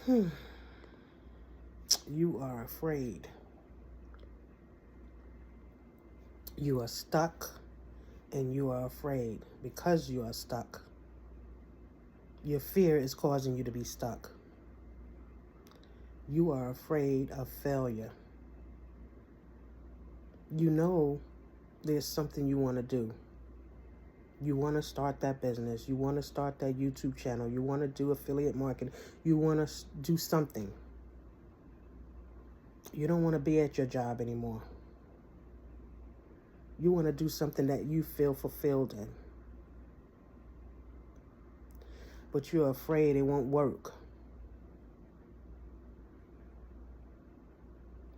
You are afraid. You are stuck and you are afraid because you are stuck. Your fear is causing you to be stuck. You are afraid of failure. You know there's something you want to do. You want to start that business. You want to start that YouTube channel. You want to do affiliate marketing. You want to do something. You don't want to be at your job anymore. You want to do something that you feel fulfilled in. But you're afraid it won't work.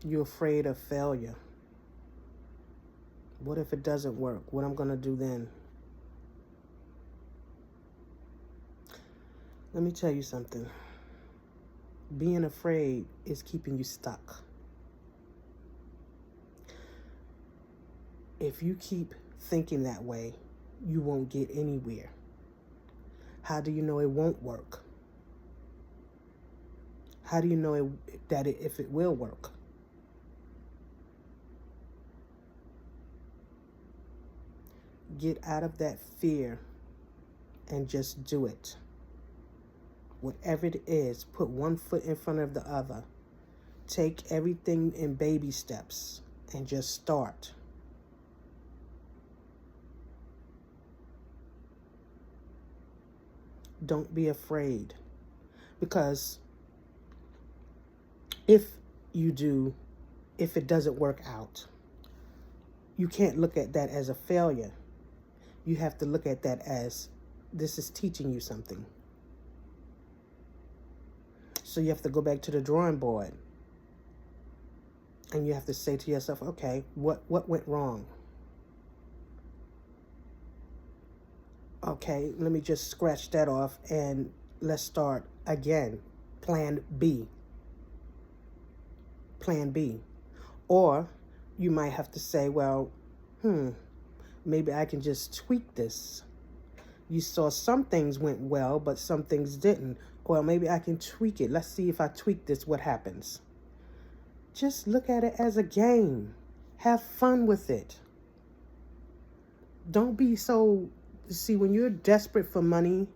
You're afraid of failure. What if it doesn't work? What I'm going to do then? Let me tell you something. Being afraid is keeping you stuck. If you keep thinking that way, you won't get anywhere. How do you know it won't work? How do you know if it will work? Get out of that fear and just do it. Whatever it is, put one foot in front of the other. Take everything in baby steps and just start. Don't be afraid. Because if it doesn't work out, you can't look at that as a failure. You have to look at that as this is teaching you something. So you have to go back to the drawing board. And you have to say to yourself, okay, what went wrong? Okay, let me just scratch that off and let's start again. Plan B. Plan B. Or you might have to say, well, maybe I can just tweak this. You saw some things went well, but some things didn't. Well, maybe I can tweak it. Let's see if I tweak this, what happens. Just look at it as a game. Have fun with it. Don't be so... See, when you're desperate for money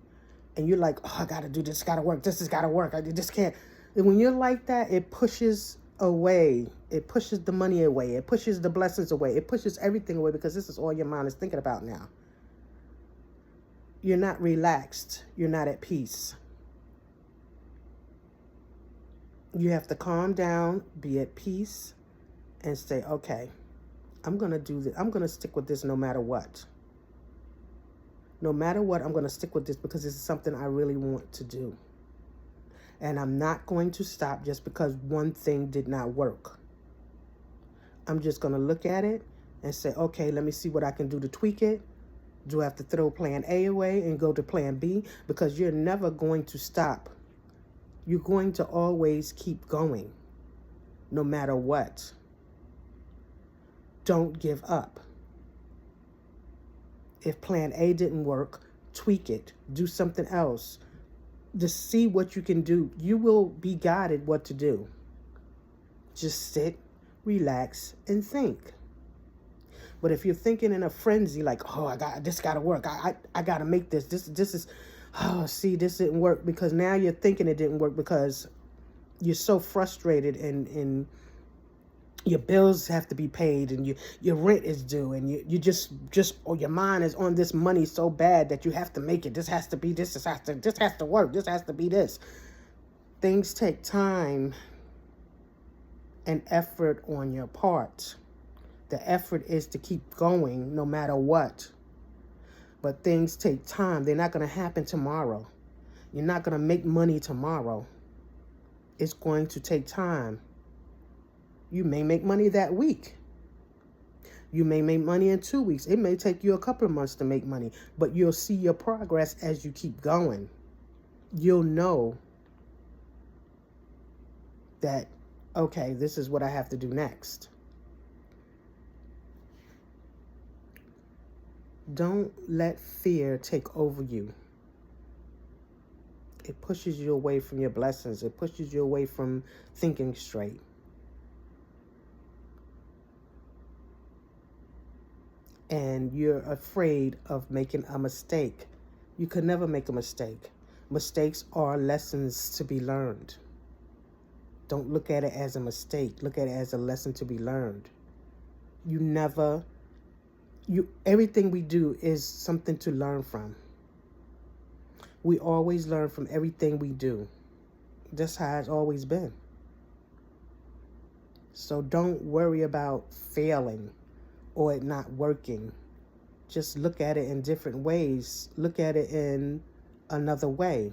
and you're like, oh, I got to do this, got to work, this has got to work, I just can't. And when you're like that, it pushes away. It pushes the money away. It pushes the blessings away. It pushes everything away because this is all your mind is thinking about now. You're not relaxed. You're not at peace. You have to calm down, be at peace, and say, okay, I'm going to do this. I'm going to stick with this no matter what. No matter what, I'm going to stick with this because this is something I really want to do. And I'm not going to stop just because one thing did not work. I'm just going to look at it and say, okay, let me see what I can do to tweak it. Do I have to throw plan A away and go to plan B? Because you're never going to stop. You're going to always keep going, no matter what. Don't give up. If plan A didn't work, tweak it. Do something else. Just see what you can do. You will be guided what to do. Just sit, relax, and think. But if you're thinking in a frenzy, like, oh, this got to work. I got to make this. This is, this didn't work. Because now you're thinking it didn't work because you're so frustrated and your bills have to be paid and your rent is due and you just or your mind is on this money so bad that you have to make it. This has to be this. This has to work. This has to be this. Things take time and effort on your part. The effort is to keep going no matter what. But things take time. They're not going to happen tomorrow. You're not going to make money tomorrow. It's going to take time. You may make money that week. You may make money in 2 weeks. It may take you a couple of months to make money, but you'll see your progress as you keep going. You'll know that, okay, this is what I have to do next. Don't let fear take over you. It pushes you away from your blessings. It pushes you away from thinking straight. And you're afraid of making a mistake. You could never make a mistake. Mistakes are lessons to be learned. Don't look at it as a mistake. Look at it as a lesson to be learned. Everything we do is something to learn from. We always learn from everything we do. That's how it's always been. So don't worry about failing or it not working. Just look at it in different ways. Look at it in another way.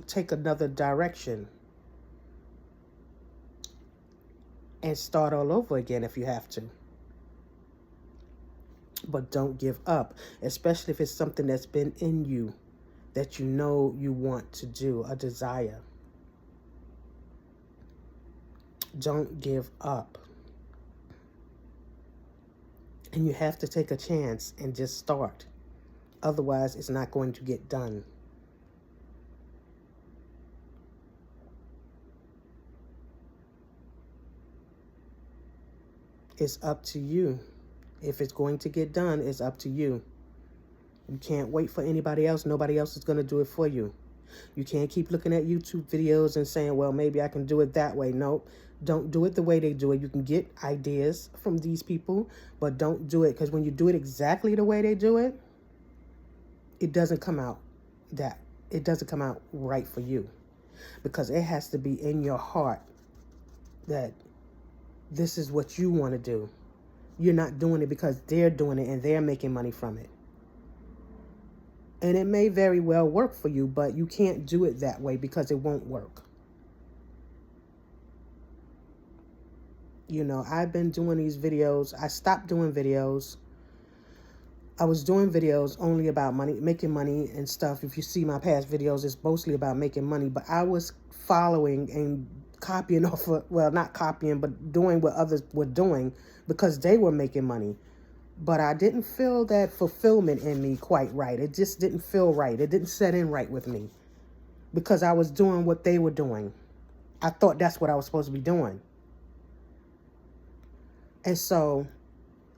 Take another direction. And start all over again if you have to. But don't give up, especially if it's something that's been in you that you know you want to do, a desire. Don't give up. And you have to take a chance and just start. Otherwise, it's not going to get done. It's up to you. If it's going to get done, it's up to you. You can't wait for anybody else. Nobody else is going to do it for you. You can't keep looking at YouTube videos and saying, well, maybe I can do it that way. Nope. Don't do it the way they do it. You can get ideas from these people, but don't do it, because when you do it exactly the way they do it, it doesn't come out right for you, because it has to be in your heart that this is what you want to do. You're not doing it because they're doing it and they're making money from it. And it may very well work for you, but you can't do it that way because it won't work. You know, I've been doing these videos. I stopped doing videos. I was doing videos only about money, making money and stuff. If you see my past videos, it's mostly about making money. But I was following and copying off of, well, not copying, but doing what others were doing because they were making money. But I didn't feel that fulfillment in me quite right. It just didn't feel right. It didn't set in right with me because I was doing what they were doing. I thought that's what I was supposed to be doing. And so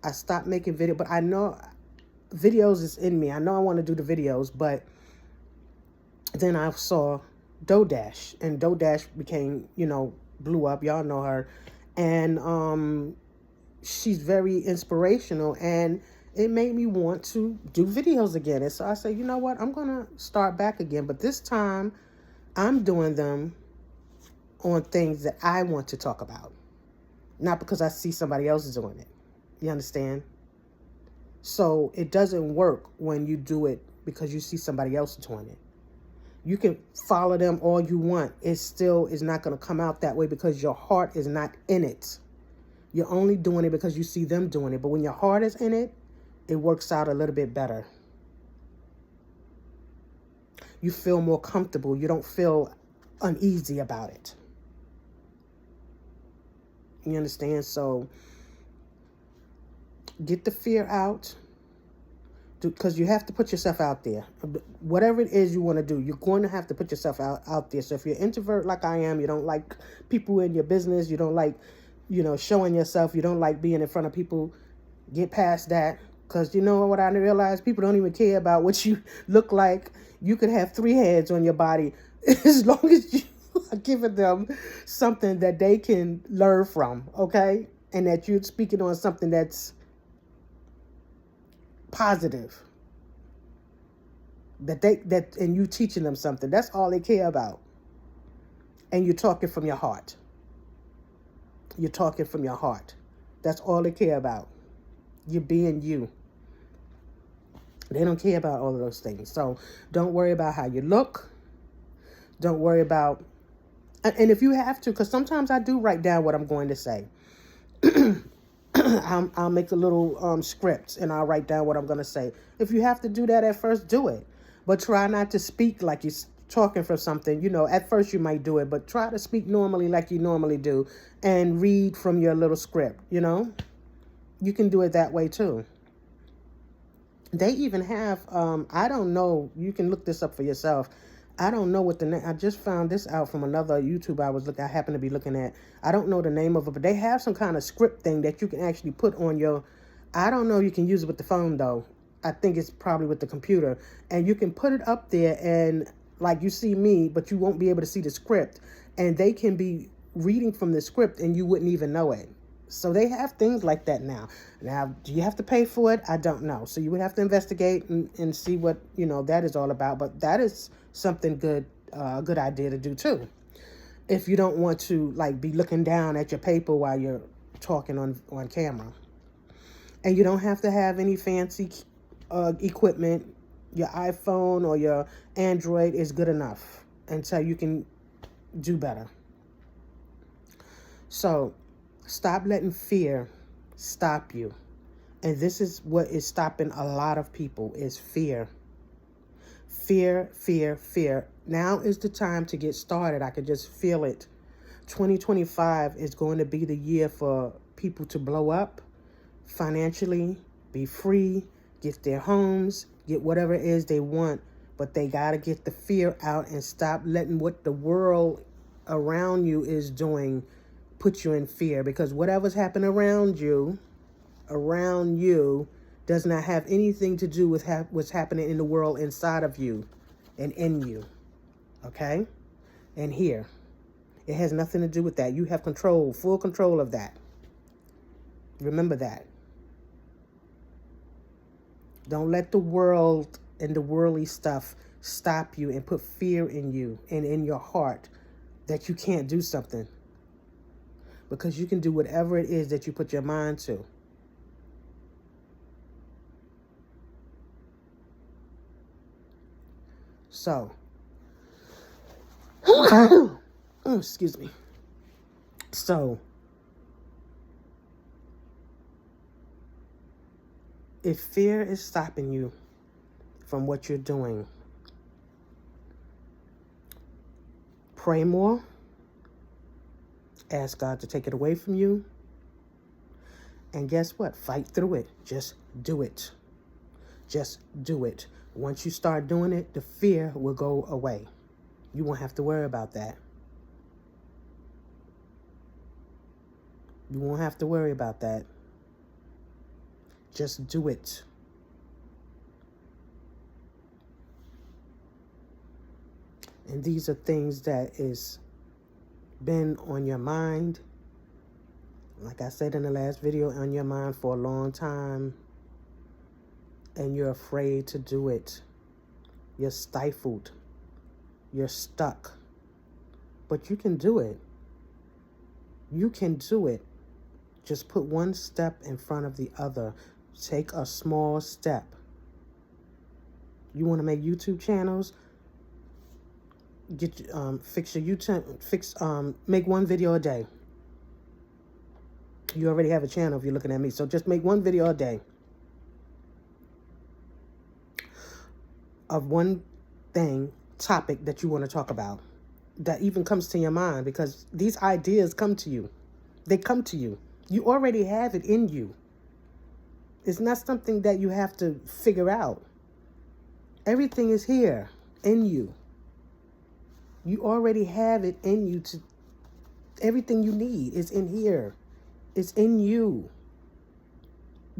I stopped making videos, but I know videos is in me. I know I want to do the videos, but then I saw DoDash, and DoDash became, blew up. Y'all know her. And she's very inspirational, and it made me want to do videos again. And so I said, you know what? I'm going to start back again, but this time I'm doing them on things that I want to talk about. Not because I see somebody else doing it. You understand? So it doesn't work when you do it because you see somebody else doing it. You can follow them all you want. It still is not going to come out that way because your heart is not in it. You're only doing it because you see them doing it. But when your heart is in it, it works out a little bit better. You feel more comfortable. You don't feel uneasy about it. You understand? So get the fear out, because you have to put yourself out there. Whatever it is you want to do, you're going to have to put yourself out there. So if you're an introvert like I am, you don't like people in your business, you don't like, showing yourself, you don't like being in front of people, get past that. Because you know what I realized? People don't even care about what you look like. You could have 3 heads on your body as long as you are giving them something that they can learn from, okay? And that you're speaking on something that's positive. And you teaching them something. That's all they care about. And you're talking from your heart. You're talking from your heart. That's all they care about. You're being you. They don't care about all of those things. So don't worry about how you look. Don't worry about, and if you have to, because sometimes I do write down what I'm going to say. I'll make a little script and I'll write down what I'm going to say. If you have to do that at first, do it. But try not to speak like you're talking from something. At first you might do it, but try to speak normally like you normally do and read from your little script, You can do it that way too. They even have, I don't know, you can look this up for yourself. I don't know what the name. I just found this out from another YouTube I happened to be looking at. I don't know the name of it, but they have some kind of script thing that you can actually put on your. I don't know if you can use it with the phone though. I think it's probably with the computer, and you can put it up there and like you see me, but you won't be able to see the script, and they can be reading from the script and you wouldn't even know it. So they have things like that now. Now, do you have to pay for it? I don't know. So you would have to investigate and see what, that is all about. But that is something good, a good idea to do too. If you don't want to like be looking down at your paper while you're talking on camera. And you don't have to have any fancy equipment. Your iPhone or your Android is good enough until you can do better. So stop letting fear stop you. And this is what is stopping a lot of people is fear. Fear, fear, fear. Now is the time to get started. I could just feel it. 2025 is going to be the year for people to blow up financially, be free, get their homes, get whatever it is they want. But they got to get the fear out and stop letting what the world around you is doing put you in fear, because whatever's happening around you does not have anything to do with what's happening in the world inside of you and in you. Okay? And here. It has nothing to do with that. You have control, full control of that. Remember that. Don't let the world and the worldly stuff stop you and put fear in you and in your heart that you can't do something. Because you can do whatever it is that you put your mind to. So, excuse me. So, if fear is stopping you from what you're doing, pray more. Ask God to take it away from you. And guess what? Fight through it. Just do it. Just do it. Once you start doing it, the fear will go away. You won't have to worry about that. You won't have to worry about that. Just do it. And these are things that is been on your mind, like I said in the last video, on your mind for a long time, and you're afraid to do it. You're stifled. You're stuck. But you can do it. You can do it. Just put one step in front of the other. Take a small step. You want to make YouTube channels? Fix your YouTube. Make one video a day. You already have a channel if you're looking at me, so just make one video a day of one topic that you want to talk about that even comes to your mind, because these ideas come to you. They come to you. You already have it in you. It's not something that you have to figure out. Everything is here in you. You already have it in you. Everything you need is in here. It's in you.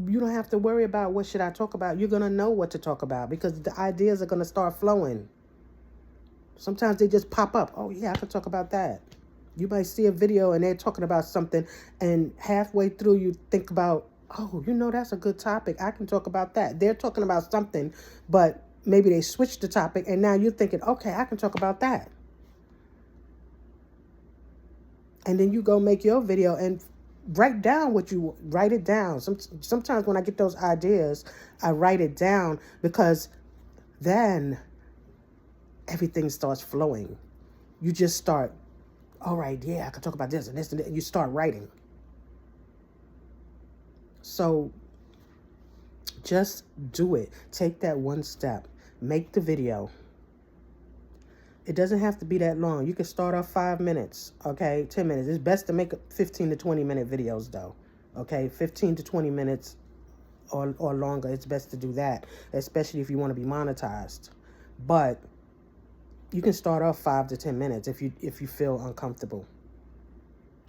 You don't have to worry about what should I talk about. You're going to know what to talk about because the ideas are going to start flowing. Sometimes they just pop up. Oh, yeah, I can talk about that. You might see a video and they're talking about something, and halfway through you think about, oh, that's a good topic. I can talk about that. They're talking about something, but maybe they switched the topic, and now you're thinking, okay, I can talk about that. And then you go make your video and write it down. Sometimes when I get those ideas, I write it down, because then everything starts flowing. You just start, all right, yeah, I can talk about this and this and that, and you start writing. So just do it. Take that one step. Make the video. It doesn't have to be that long. You can start off 5 minutes, okay? 10 minutes. It's best to make 15 to 20 minute videos though, okay? 15 to 20 minutes or longer. It's best to do that, especially if you want to be monetized. But You can start off 5 to 10 minutes if you feel uncomfortable.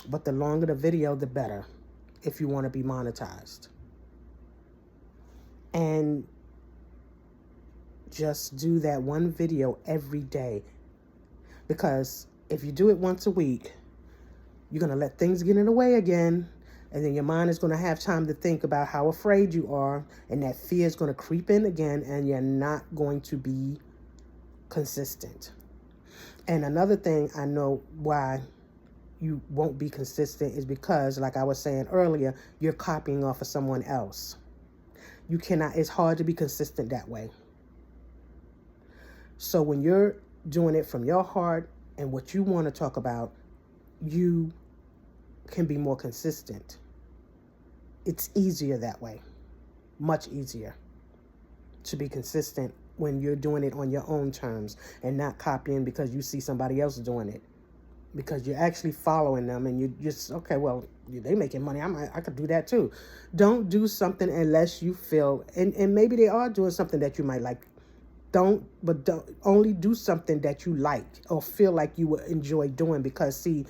But the longer the video, the better if you want to be monetized. And just do that one video every day. Because if you do it once a week, you're going to let things get in the way again. And then your mind is going to have time to think about how afraid you are. And that fear is going to creep in again. And you're not going to be consistent. And another thing I know why you won't be consistent is because, like I was saying earlier, you're copying off of someone else. You cannot, it's hard to be consistent that way. So when you're doing it from your heart and what you want to talk about, you can be more consistent. It's easier that way. Much easier to be consistent when you're doing it on your own terms and not copying because you see somebody else doing it. Because you're actually following them and you just, okay, well, they making money. I could do that too. Don't do something unless you feel, and maybe they are doing something that you might like. Don't only do something that you like or feel like you would enjoy doing, because see,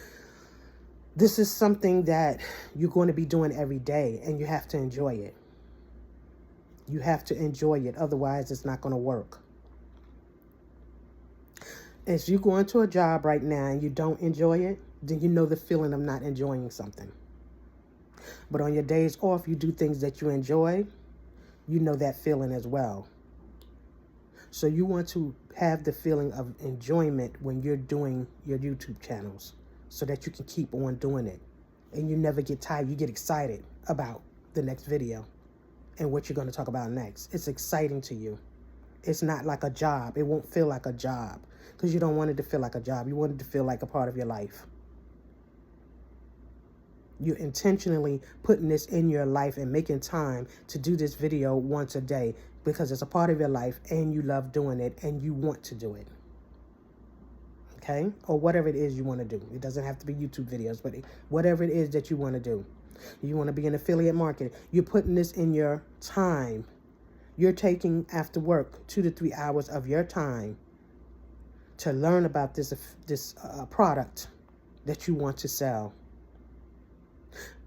this is something that you're going to be doing every day and you have to enjoy it. You have to enjoy it. Otherwise, it's not going to work. If you go into a job right now and you don't enjoy it, then you know the feeling of not enjoying something. But on your days off, you do things that you enjoy, you know that feeling as well. So you want to have the feeling of enjoyment when you're doing your YouTube channels so that you can keep on doing it. And you never get tired. You get excited about the next video and what you're going to talk about next. It's exciting to you. It's not like a job. It won't feel like a job because you don't want it to feel like a job. You want it to feel like a part of your life. You're intentionally putting this in your life and making time to do this video once a day because it's a part of your life and you love doing it and you want to do it. Okay? Or whatever it is you want to do. It doesn't have to be YouTube videos, but whatever it is that you want to do. You want to be an affiliate marketer. You're putting this in your time. You're taking, after work, 2 to 3 hours of your time to learn about this product that you want to sell.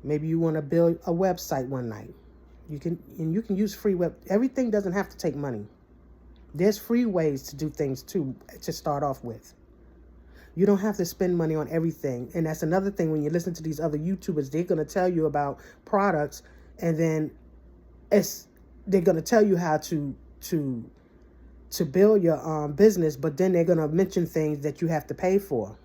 Maybe you want to build a website one night. You can use free web. Everything doesn't have to take money. There's free ways to do things too, to start off with. You don't have to spend money on everything. And that's another thing when you listen to these other YouTubers, they're going to tell you about products and then they're going to tell you how to build your business, but then they're going to mention things that you have to pay for.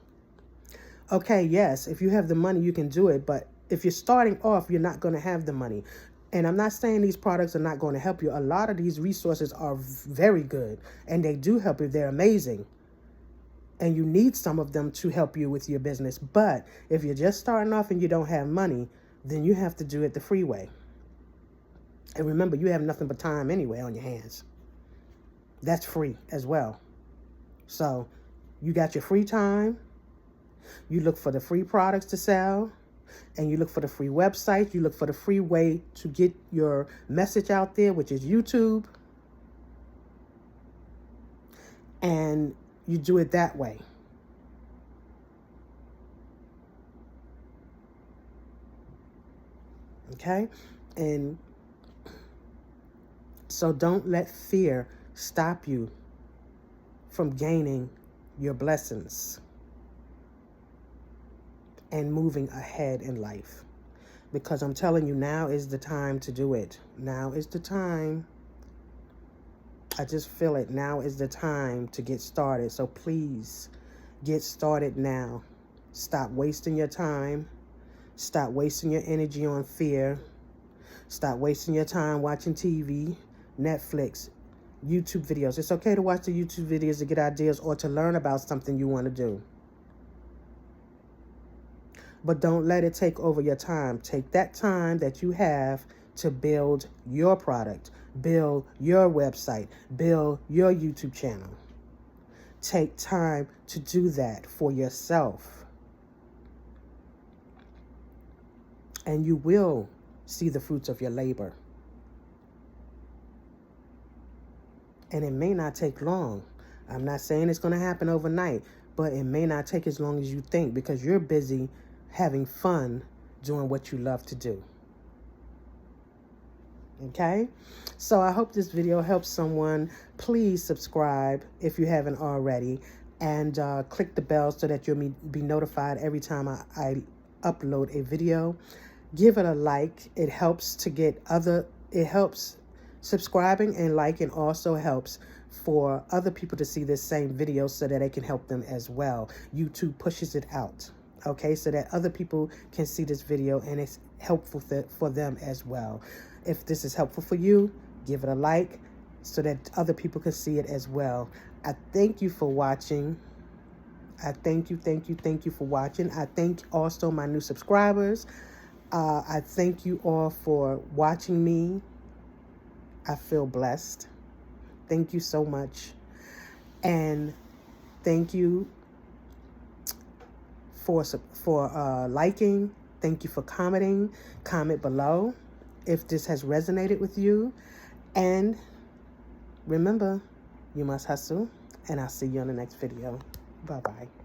Okay, yes, if you have the money, you can do it. But if you're starting off, you're not going to have the money. And I'm not saying these products are not going to help you. A lot of these resources are very good and they do help you. They're amazing. And you need some of them to help you with your business. But if you're just starting off and you don't have money, then you have to do it the free way. And remember, you have nothing but time anyway on your hands. That's free as well. So you got your free time. You look for the free products to sell. And you look for the free website. You look for the free way to get your message out there, which is YouTube. And you do it that way. Okay? And so don't let fear stop you from gaining your blessings and moving ahead in life. Because I'm telling you, now is the time to do it. Now is the time. I just feel it. Now is the time to get started. So please get started now. Stop wasting your time. Stop wasting your energy on fear. Stop wasting your time watching TV, Netflix, YouTube videos. It's okay to watch the YouTube videos to get ideas or to learn about something you want to do. But don't let it take over your time. Take that time that you have to build your product, build your website, build your YouTube channel. Take time to do that for yourself. And you will see the fruits of your labor. And it may not take long. I'm not saying it's going to happen overnight, but it may not take as long as you think because you're busy having fun doing what you love to do. Okay? So I hope this video helps someone. Please subscribe if you haven't already, and click the bell so that you'll be notified every time I upload a video. Give it a like. It helps to get it helps. Subscribing and liking also helps for other people to see this same video so that it can help them as well. YouTube pushes it out, okay, so that other people can see this video and it's helpful for them as well. If this is helpful for you, give it a like so that other people can see it as well. I thank you for watching. I thank you for watching. I thank also my new subscribers. I thank you all for watching me. I feel blessed. Thank you so much. And thank you for liking. Thank you for commenting. Comment below if this has resonated with you. And remember, you must hustle. And I'll see you on the next video. Bye-bye.